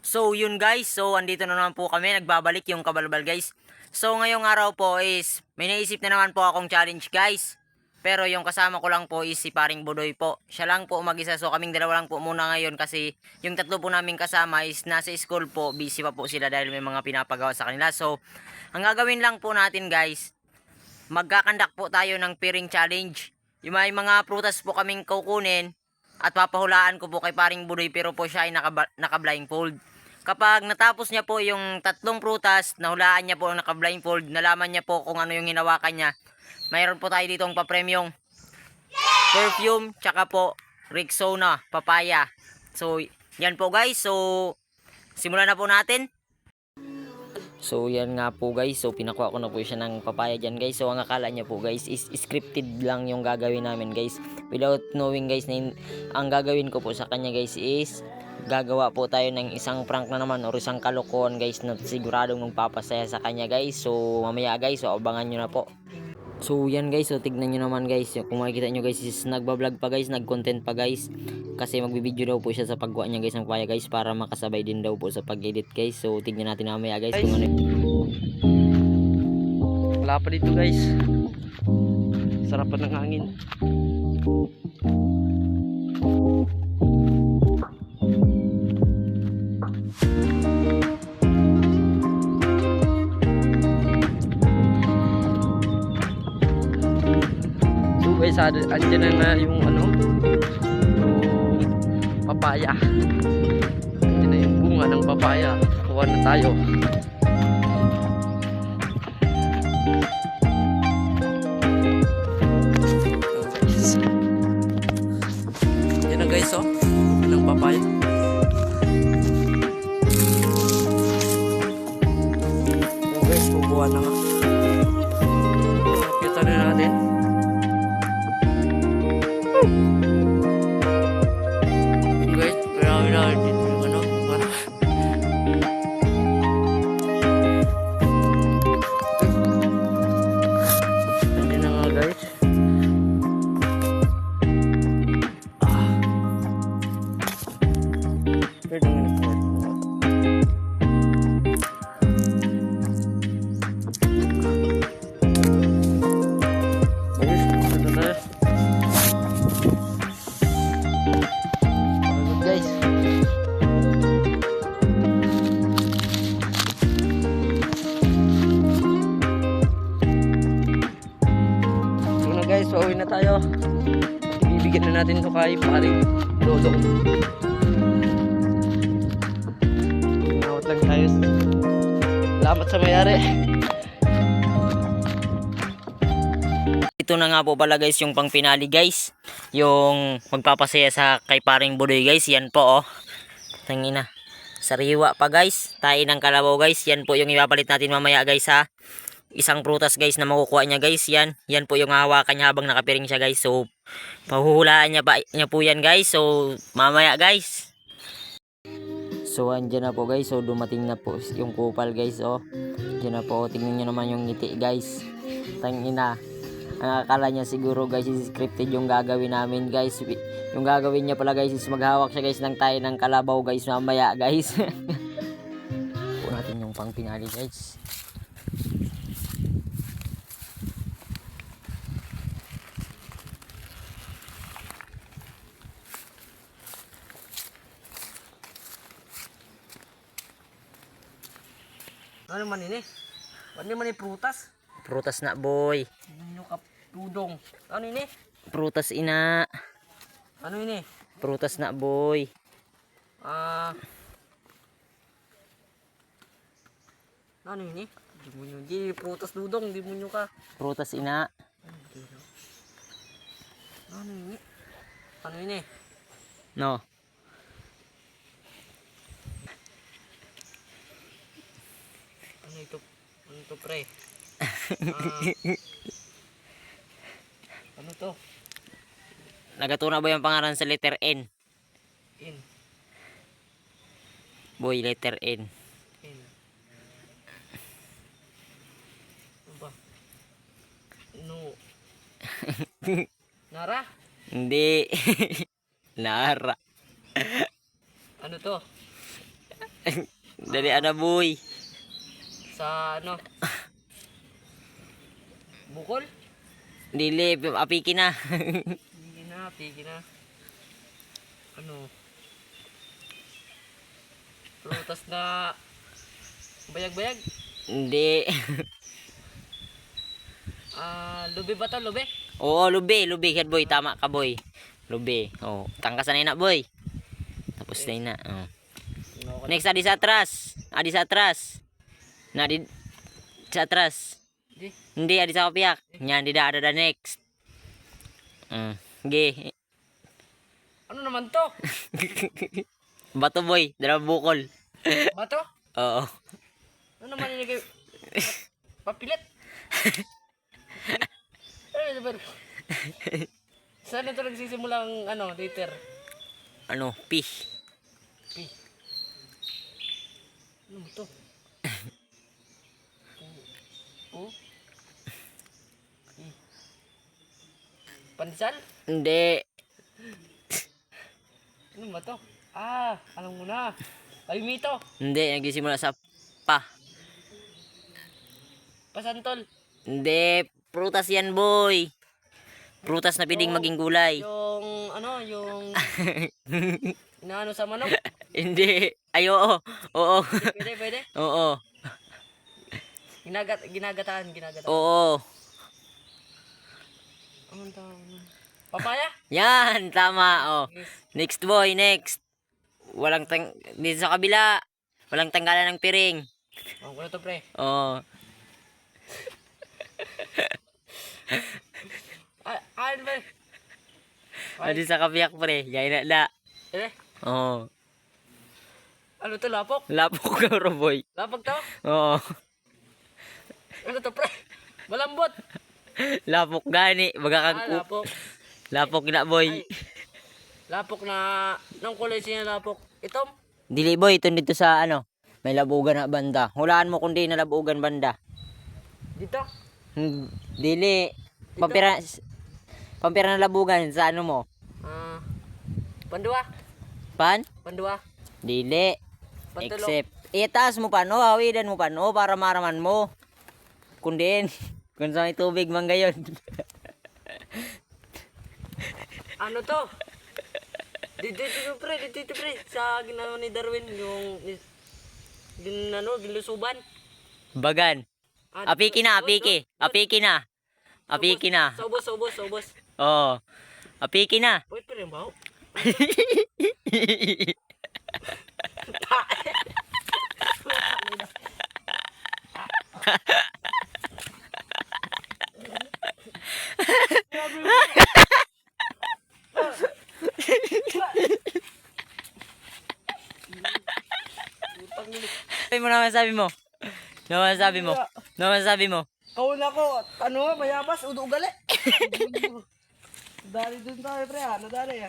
So yun guys, so andito na naman po kami, nagbabalik yung Kabalbal guys. So ngayong araw po is may naisip na naman po akong challenge guys. Pero yung kasama ko lang po is si Paring Budoy po. Siya lang po mag-isa, so kaming dalawa lang po muna ngayon kasi yung tatlo po naming kasama is nasa school po, busy pa po sila dahil may mga pinapagawa sa kanila. So ang gagawin lang po natin guys, magkakandak po tayo ng piring challenge. Yung may mga prutas po kaming kukunin at papahulaan ko po kay Paring Budoy, pero po siya ay naka-blindfold. Kapag natapos niya po yung tatlong prutas, nahulaan niya po ang naka-blindfold, nalaman niya po kung ano yung hinawakan niya, mayroon po tayo ditong papremyong perfume, tsaka po Rexona, papaya. So, yan po guys. So, simulan na po natin. So, yan nga po guys. So, pinakuha ko na po siya ng papaya dyan guys. So, ang akala niya po guys is scripted lang yung gagawin namin guys. Without knowing guys, ang gagawin ko po sa kanya guys is gagawa po tayo ng isang prank na naman or isang kalokohan guys na siguradong magpapasaya sa kanya guys. So, mamaya guys, so abangan nyo na po. So yan guys, so tignan nyo naman guys, kung makikita nyo guys is nagbablog pa guys, nag-content pa guys, kasi magbibideo daw po siya sa paggawa niya guys ng papaya guys, para makasabay din daw po sa pag-edit guys. So tignan natin mamaya guys kung ano. Wala pa dito guys, sarapan ng hangin. Guys, andyan na yung ano, papaya. Andyan na yung bunga ng papaya. Kuha na tayo. Andyan na guys, oh, ng papaya. So guys, kukuha na nga. Kita na natin. Guys, marami na dito yung ano, hindi na nga guys. Pwede nga na po. Guys, muna guys, pauwi na tayo. Ibibigyan na natin ito kay Paring Dodong. Inawat lang tayo. Salamat sa mayari. Ito na nga po pala guys yung pang pinali guys, yung magpapasaya sa kay Paring Budoy guys. Yan po oh, tangina, sariwa pa guys, tayo ng kalabaw guys. Yan po yung ipapalit natin mamaya guys ha, isang prutas guys na makukuha niya guys. Yan po yung hahawakan niya habang nakapiring siya guys. So pahuhulaan niya po yan guys. So mamaya guys. So andyan na po guys, so dumating na po yung kupal guys oh. Diyan na po, tingnan niyo naman yung ngiti guys, tangina. Ang akala niya siguro guys is scripted yung gagawin namin guys. Yung gagawin niya pala guys is maghawak siya guys ng tayo ng kalabaw guys mamaya guys. Po natin yung pang pinali guys. Ano man ini? Ano man ini prutas? Prutas na boy. Ano ka Dudong? Ano ini? Prutas ina. Ano ini? Prutas na boy. Ano ini? Di prutas Dudong, di mo nyo ka. Prutas ina. Ano ini? Ano ini? No. Ano ito? Ano ito pre? Ano to? Nagatuna ba yung pangalan sa letter N? In. Boy, letter N. In. Ano ba? No. Nara? Hindi. Nara. Ano to? Dali ana boy. Sa ano? Bukol? Dili, apiki na. Pigi na. Ano? Prutas na bayag-bayag. Hindi. Lubi ba to? Lubi? Oo, lubi head boy, tama ka boy. Lubi. Oh, tangkasan na boy. Tapos na. Oh. Next adi sa atras. Adi sa atras. Na di sa atras. Di. Hindi adi sa kapiyak. Nya di da next. Ge. Ano naman to? Bato boy, dalawang bukol. Bato? Oo. Ano naman yun kayo? Papilit? Ano ba? Saan ito nagsisimula ang ano, liter? Ano, fish. P. Ano mo to? O? Pandesal? Hindi. Ano ba to? Alam mo na. Kalimito. Hindi, nagsisimula sa pa. Pasantol. Hindi, prutas yan boy. Prutas na pwedeng maging gulay. Yung, ano, yung... inaano sa manok. Hindi. Ay, oo. Oo. Pwede. Oo. Ginagataan. Oo. Anong tawag na? Papaya? Yan, tama. Oh. Yes. Next boy, next. Dito sa kabila. Walang tanggalan ng piring. Ang kulo to, pre. Oo. Ano ba? Dito sa kabiyak pre. Yan na. Eh? Oo. Ano to, lapok? Lapok ka ro boy. Lapok to? Oo. Ano to, pre? Malambot. Lapok gani. Baga kag Lapok. lapok na boy. Ay. Lapok na... Nung kulay siya lapok? Itom? Dili boy, ito dito sa ano. May labugan na banda. Hulaan mo kung di na labugan banda. Dito? Dili. Pampira na labugan sa ano mo. Pandua? Pandua? Dili. Pantulo? Except. Itaas mo pa no. Hawidan mo pa no. Para maraman mo. Kundin. Kung sa may tubig man gayon. Ano to? Dito pre. Sa ginawa ni Darwin yung... Gilusuban. Bagan. Apiki na. Sobos. Oo. Apiki na. Uy, pero yung baho. Ano masabi mo? Kauna ko, ano, mayabas, ugali. Dali dun tayo, pre, ano, dali,